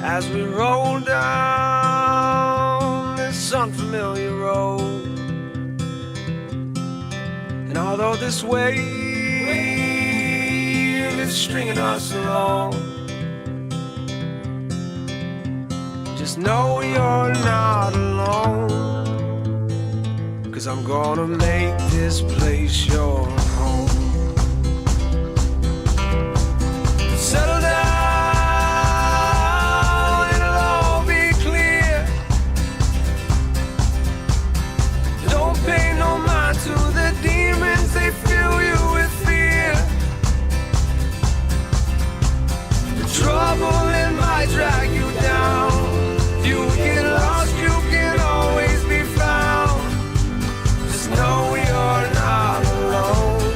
as we roll down this unfamiliar road. And although this wave is stringing us along, just know you're not alone, 'cause I'm gonna make this place your home. Settle down, it'll all be clear. Don't pay no mind to the demons, they fill you with fear. The trouble, it might drag you down. If you get lost, you can always be found. Just know you're not alone,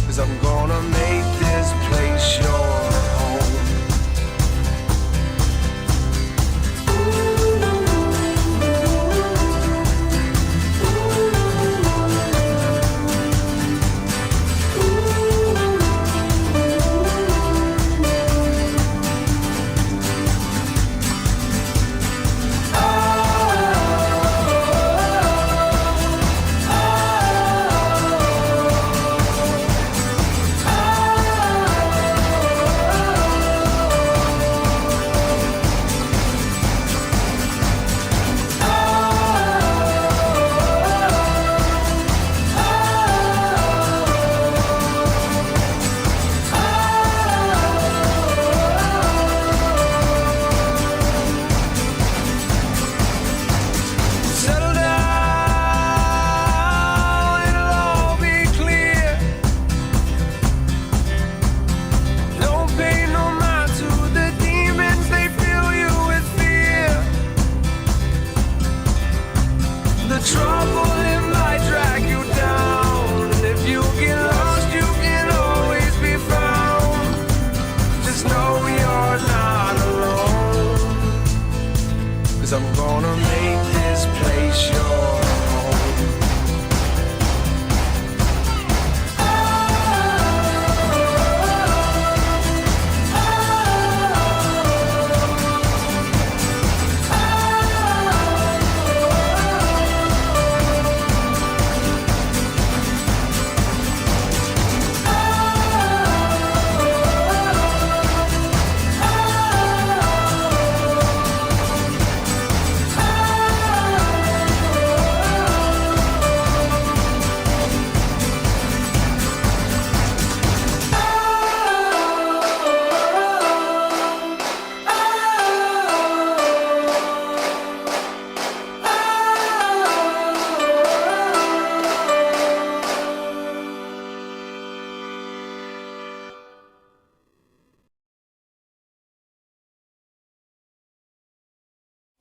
'cause I'm gonna make this place your home. I'm gonna make this place your home.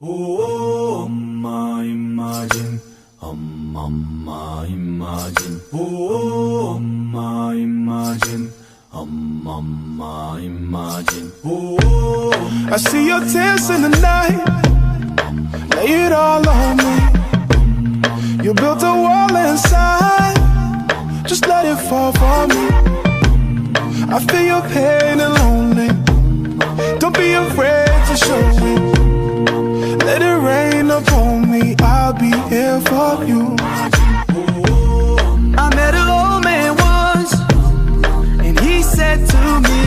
Oh, Amma, imagine. Amma, imagine. Oh, Amma, imagine. Amma, imagine. Oh, I see your tears in the night, lay it all on me. You built a wall inside, just let it fall for me. I feel your pain and lonely, don't be afraid to show it. Let it rain upon me, I'll be here for you. I met an old man once, and he said to me,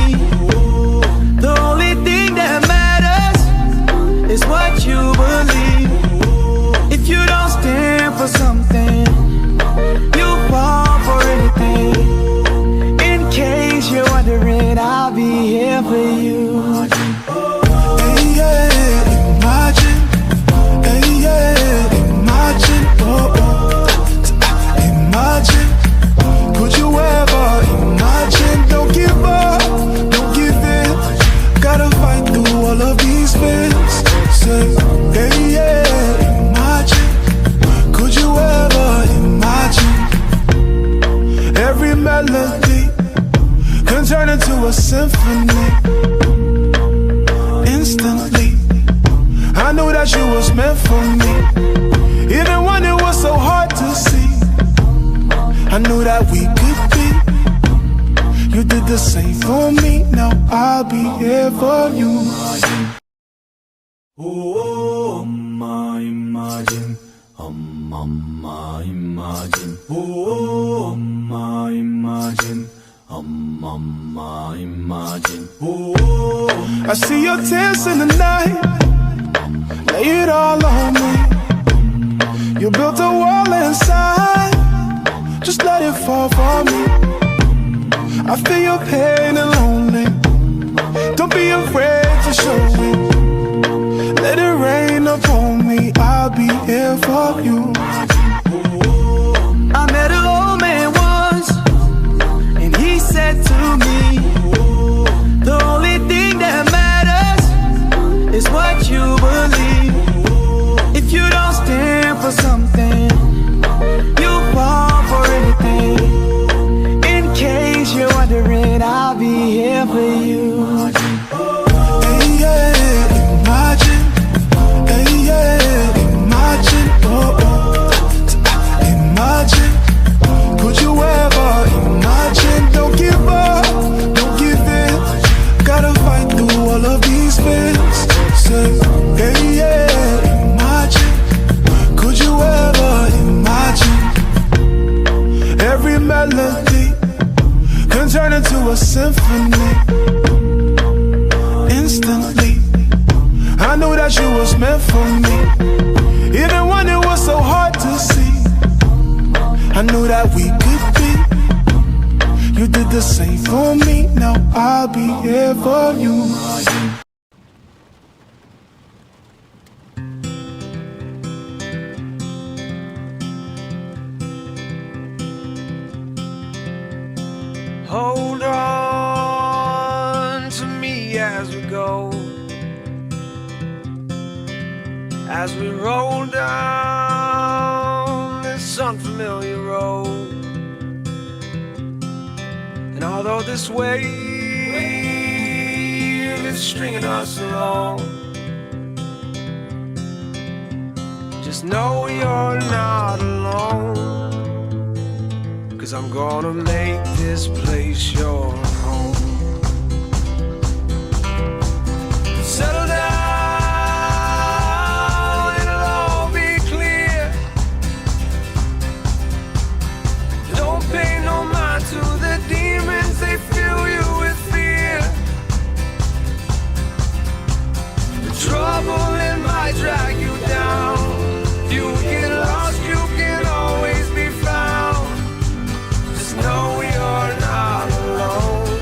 the only thing that matters is what you believe. If you don't stand for something, you fall for anything. In case you're wondering, I'll be here for you. Hey, yeah, imagine. Hey, yeah, imagine. Oh, oh. Imagine. Could you ever imagine? Don't give up, don't give in. Gotta fight through all of these fears. Say, hey, yeah, imagine. Could you ever imagine? Every melody can turn into a symphony. Instantly, I knew that you was meant for me. Even when it was so hard to see, I knew that we could be. You did the same for me, now I'll be here for you. Oh, imagine. Imagine. Oh, imagine. Imagine. Oh, I see your tears in the night, lay it all on me. You built a wall inside, just let it fall for me. I feel your pain and lonely, don't be afraid to show it. Let it rain upon me, I'll be here for you. I met an old man once, and he said to me, the only thing that matters is what you believe. If you don't stand for something, you fall for anything. In case you're wondering, I'll be here for you. Hey, yeah, imagine. Hey, yeah, imagine. Oh, oh. Imagine. Could you ever imagine? Don't give up, don't give in. Gotta fight through all of these fears. Say, hey, yeah, imagine. Could you ever imagine? Every melody can turn into a symphony. Instantly, I knew that you was meant for me. Even when it was so hard to see, I knew that we could be. You did the same for me, now I'll be here for you. Hold on to me as we go, as we roll down this unfamiliar road. And although this wave is stringing us along, just know you're not alone. 'Cause I'm gonna make this place your home. Settle down, it'll all be clear. Don't pay no mind to the demons, they fill you with fear. The trouble it might drag you down. You get lost, you can always be found. Know you're not alone.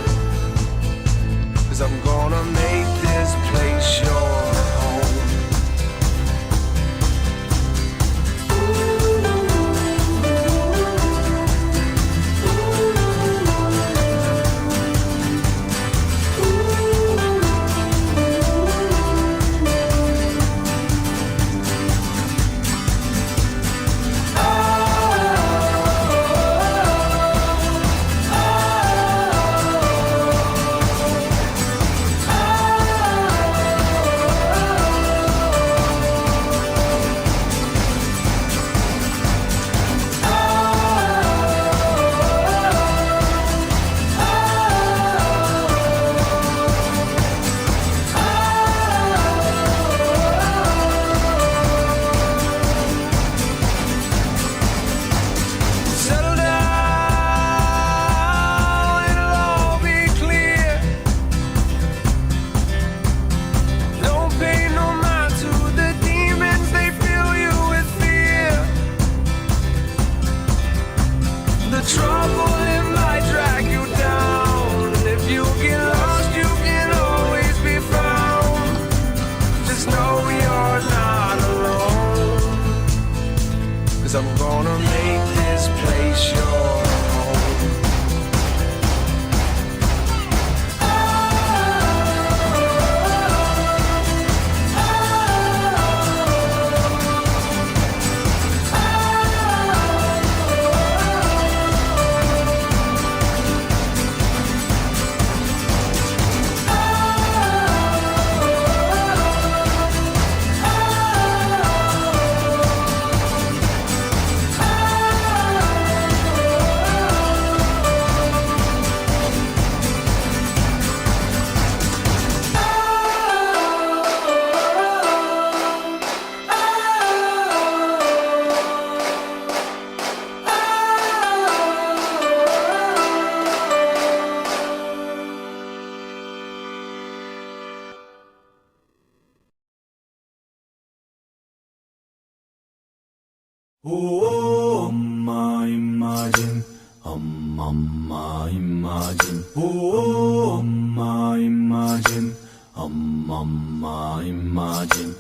엄마 임마진 엄마 임마진 엄마 임마진 엄마 임마진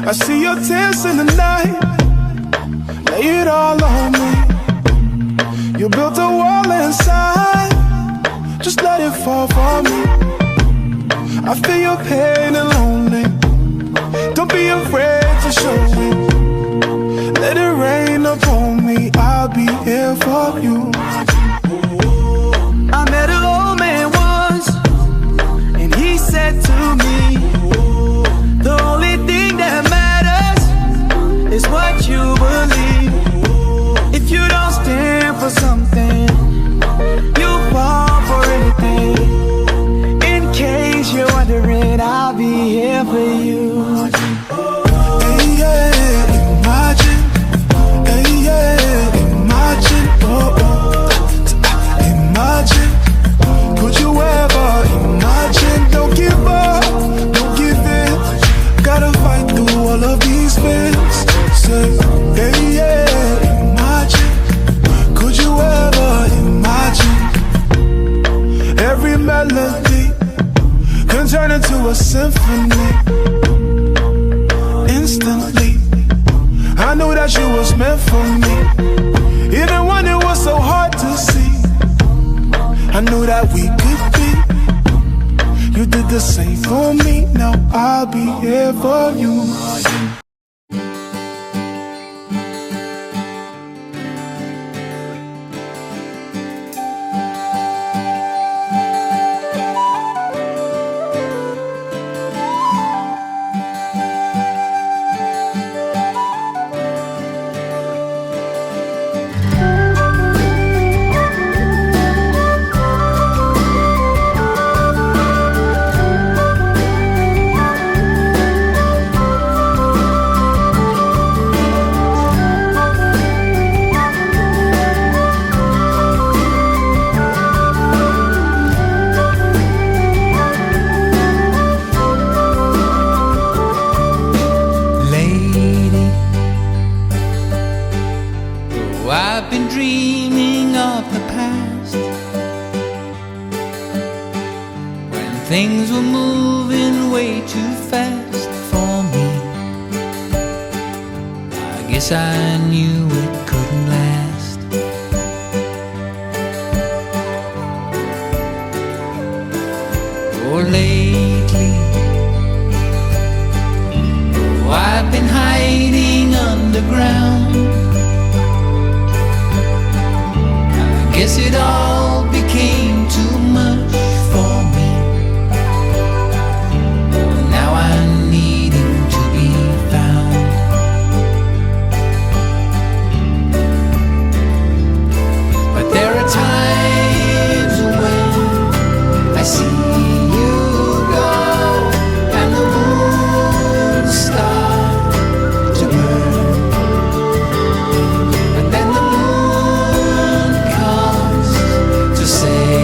I see your tears in the night, lay it all on me. You built a wall inside, just let it fall for me. I feel your pain and lonely, don't be afraid to show me. Let it rain upon me, I'll be here for you. I met an old man once, and he said to me, the only thing that matters is what you believe. If you don't stand for something, you fall for anything. In case you're wondering, I'll be here for you. Hey, yeah, imagine. Hey, yeah, imagine. Oh, oh. Imagine. Could you ever imagine? Don't give up, don't give in. Gotta fight through all of these fears. Say, hey, yeah, imagine. Could you ever imagine? Every melody can turn into a symphony. Instantly, I knew that you was meant for me. Even when it was so hard to see, I knew that we could be. You did the same for me, now I'll be here for you. I've been dreaming of the past, when things were moving way too fast for me. I guess I knew it couldn't last. Or lately, I've been hiding underground. Guess it all became too much for me. Now I'm needing to be found. But there are times when I see you go, and the moon starts to burn. But then the moon comes to say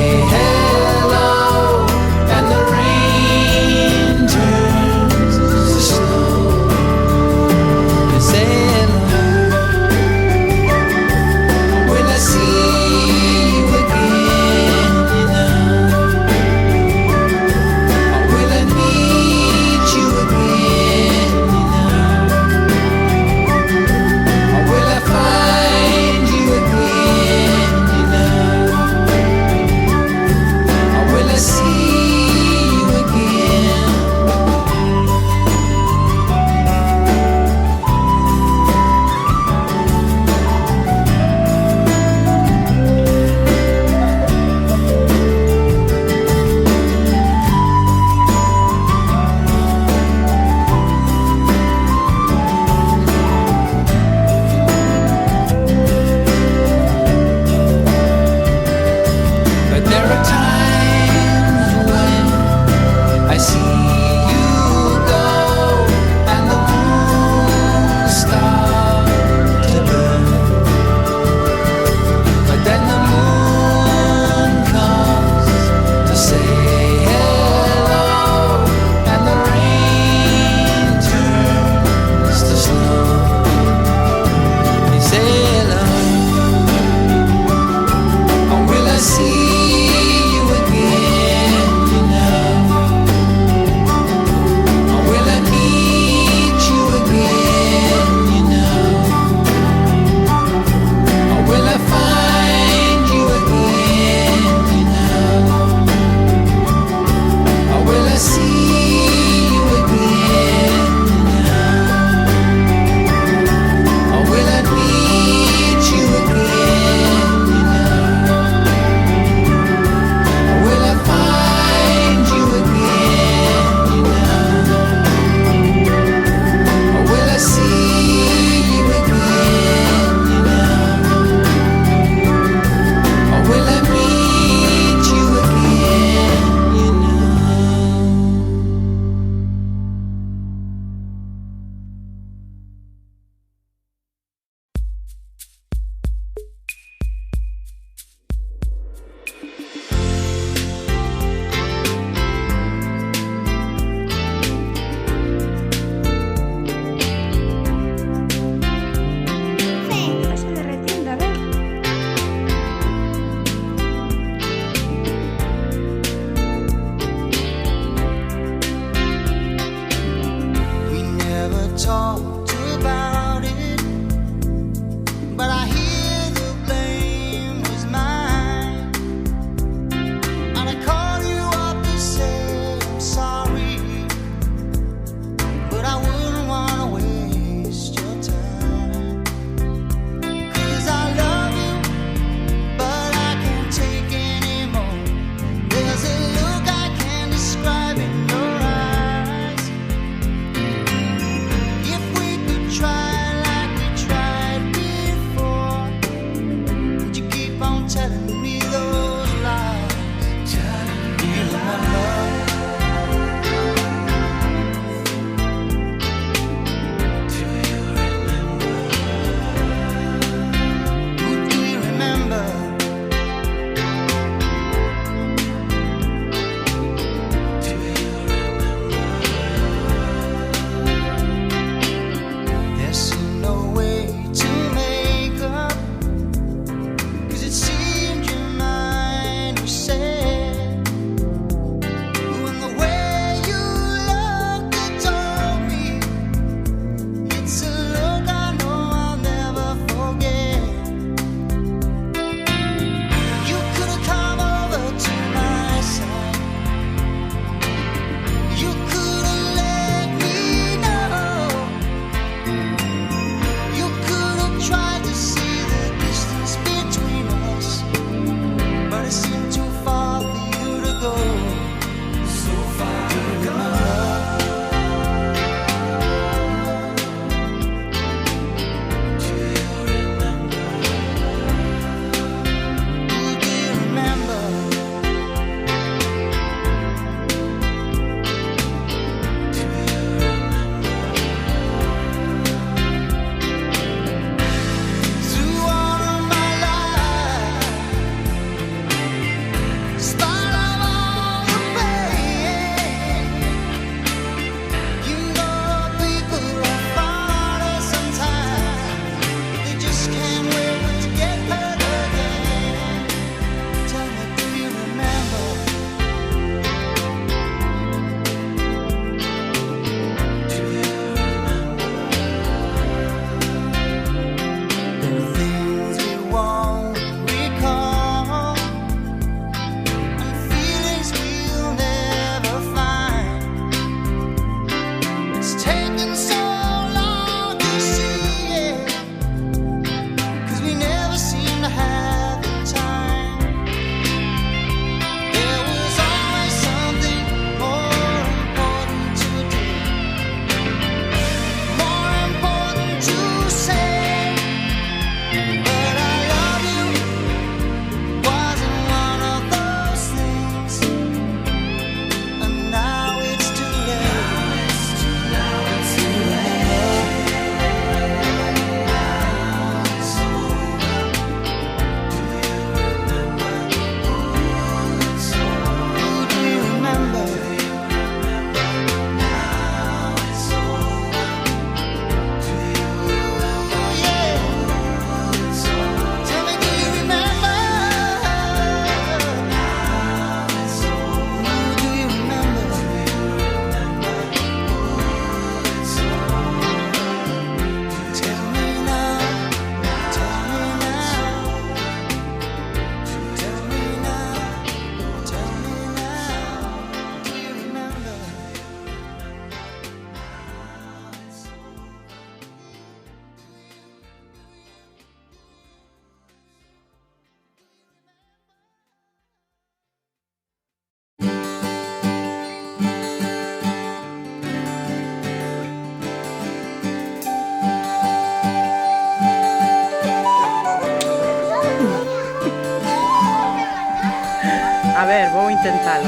ver, vou intentalo,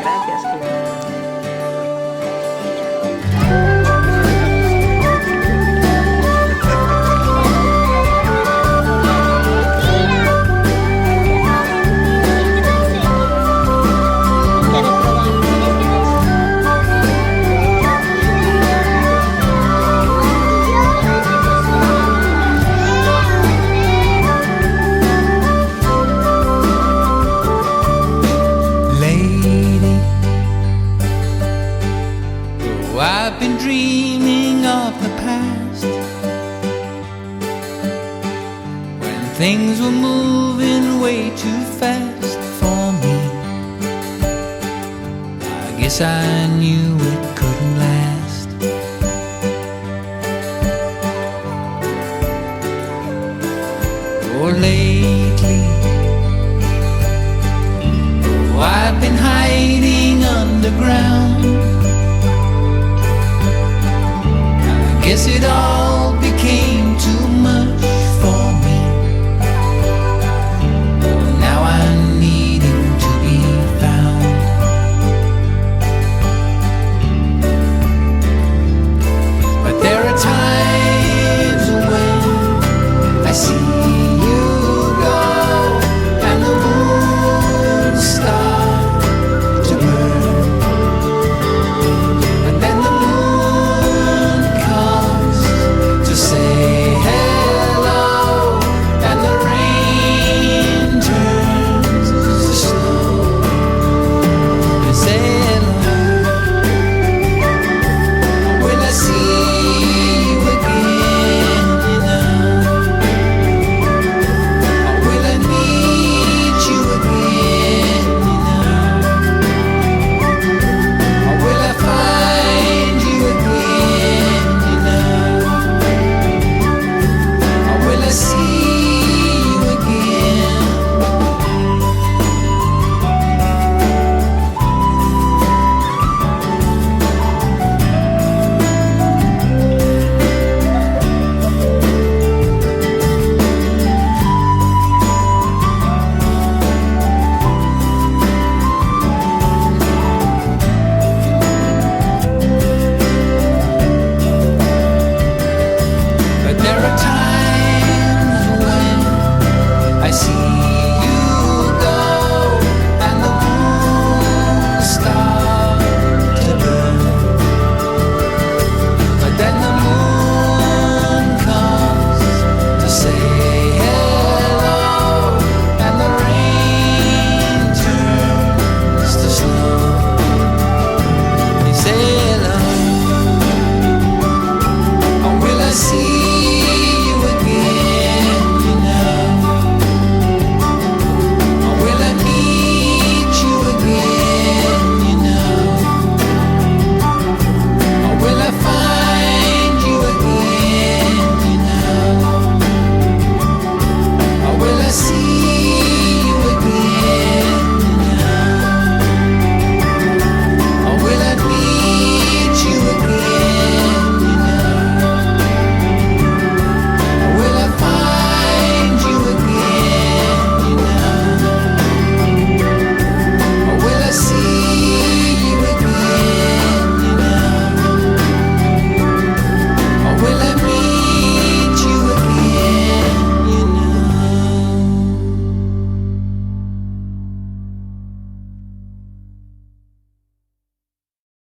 Gracias, Kira. I've been dreaming of the past, when things were moving way too fast for me. I guess I knew it couldn't last. Or lately, I've been hiding underground. Guess it all